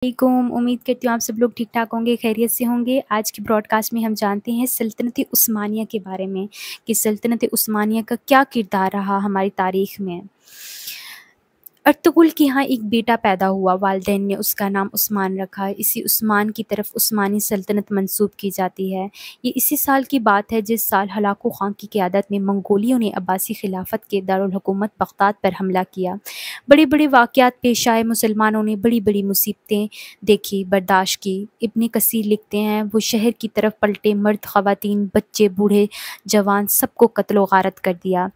वालेकुम। उम्मीद करती हूँ आप सब लोग ठीक-ठाक होंगे, खैरियत से होंगे। आज की ब्रॉडकास्ट में हम जानते हैं सल्तनत उस्मानिया के बारे में कि सल्तनत उस्मानिया का क्या किरदार रहा हमारी तारीख़ में। अर्तुगरुल के यहाँ एक बेटा पैदा हुआ, वालिदैन ने उसका नाम उस्मान रखा। इसी उस्मान की तरफ उस्मानी सल्तनत मंसूब की जाती है। ये इसी साल की बात है जिस साल हलाकू खां की क़यादत में मंगोलियों ने अब्बासी खिलाफत के दारुल हुकूमत बगदाद पर हमला किया। बड़े बड़े वाक़यात पेश आए, मुसलमानों ने बड़ी बड़ी मुसीबतें देखी, बर्दाश्त की। इब्न कसीर लिखते हैं, वो शहर की तरफ पलटे, मर्द ख़वातीन, बच्चे, बूढ़े, जवान सबको कत्ल व गारत कर दिया।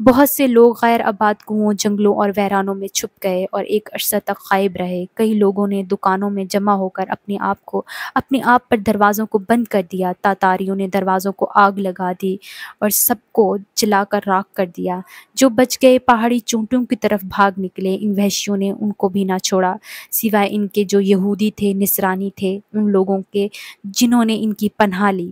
बहुत से लोग गैर आबाद कुओं, जंगलों और वैरानों में छुप गए और एक अरसा तक गायब रहे। कई लोगों ने दुकानों में जमा होकर अपने आप पर दरवाज़ों को बंद कर दिया। तातारियों ने दरवाज़ों को आग लगा दी और सबको जलाकर राख कर दिया। जो बच गए पहाड़ी चोटियों की तरफ भाग निकले। इन वहशियों ने उनको भी ना छोड़ा, सिवाय इनके जो यहूदी थे, निसरानी थे, उन लोगों के जिन्होंने इनकी पनाह ली।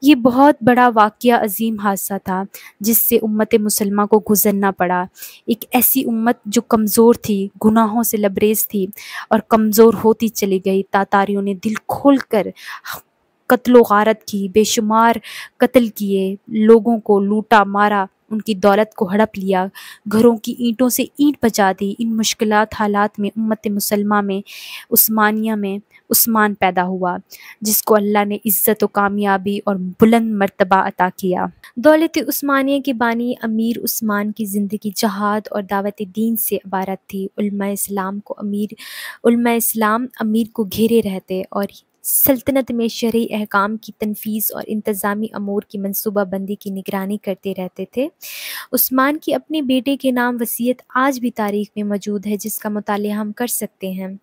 ये बहुत बड़ा वाक़या, अजीम हादसा था जिससे उम्मत मुसलमा को गुज़रना पड़ा। एक ऐसी उम्मत जो कमज़ोर थी, गुनाहों से लबरेज़ थी और कमज़ोर होती चली गई। तातारियों ने दिल खोल कर कत्ल गारत की, बेशुमार कत्ल किए, लोगों को लूटा मारा, उनकी दौलत को हड़प लिया, घरों की ईंटों से ईंट बजा दी। इन मुश्किलात हालात में उम्मत मुसलमा में, उस्मानिया में उस्मान पैदा हुआ, जिसको अल्लाह ने इज़्ज़त व कामयाबी और बुलंद मर्तबा अता किया। दौलत उस्मानिया के बानी अमीर उस्मान की ज़िंदगी जहाद और दावत दीन से इबारत थी। उलमा इस्लाम अमीर को घेरे रहते और सल्तनत में शरई अहकाम की तनफीज़ और इंतज़ामी अमूर की मनसूबा बंदी की निगरानी करते रहते थे। उस्मान की अपने बेटे के नाम वसीयत आज भी तारीख़ में मौजूद है, जिसका मुतालिया हम कर सकते हैं।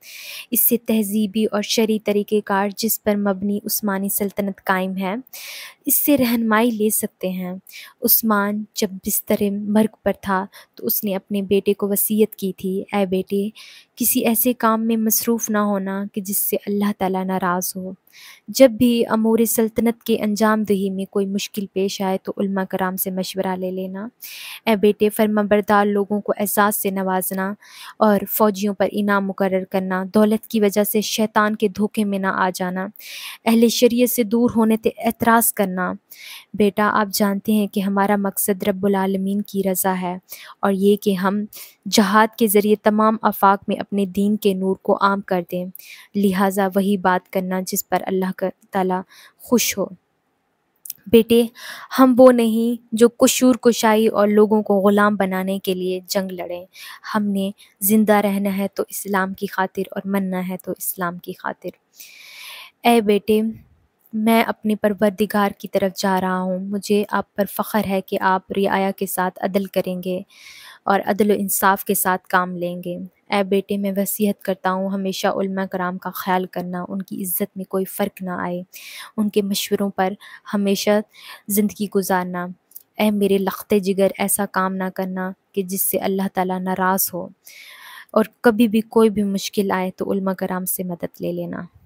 इससे तहज़ीबी और शरई तरीक़ेकार जिस पर मबनी उस्मानी सल्तनत कायम है, इससे रहनुमाई ले सकते हैं। उस्मान जब बिस्तरे मर्ग पर था तो उसने अपने बेटे को वसीयत की थी, ऐ बेटे, किसी ऐसे काम में मसरूफ़ ना होना कि जिससे अल्लाह ताला नाराज़ हो। जब भी अमूर सल्तनत के अंजाम दही में कोई मुश्किल पेश आए तो उलमा कराम से मशवरा ले लेना। ऐ बेटे, फरमाबरदार लोगों को एहसास से नवाजना और फ़ौजियों पर इनाम मुकर्रर करना, दौलत की वजह से शैतान के धोखे में ना आ जाना, अहले शरीयत से दूर होने पे एतराज़ करना। बेटा, आप जानते हैं कि हमारा मकसद रब्बुल आलमीन की रज़ा है और ये कि हम जहाद के ज़रिए तमाम आफ़ाक में अपने दीन के नूर को आम कर दें। लिहाजा वही बात करना जिस पर अल्लाह ताला खुश हो। बेटे, हम वो नहीं जो कुशूर कुशाई और लोगों को ग़ुलाम बनाने के लिए जंग लड़ें। हमने ज़िंदा रहना है तो इस्लाम की खातिर और मरना है तो इस्लाम की खातिर। ऐ बेटे, मैं अपने परवरदिगार की तरफ जा रहा हूँ। मुझे आप पर फ़ख्र है कि आप रियाया के साथ अदल करेंगे और अदल व इंसाफ़ के साथ काम लेंगे। ऐ बेटे, मैं वसीयत करता हूँ, हमेशा उलमा कराम का ख़याल करना, उनकी इज़्ज़त में कोई फ़र्क ना आए, उनके मशवरों पर हमेशा ज़िंदगी गुजारना। ऐ मेरे लख़्ते जिगर, ऐसा काम ना करना कि जिससे अल्लाह ताला नाराज़ हो, और कभी भी कोई भी मुश्किल आए तो उलमा कराम से मदद ले लेना।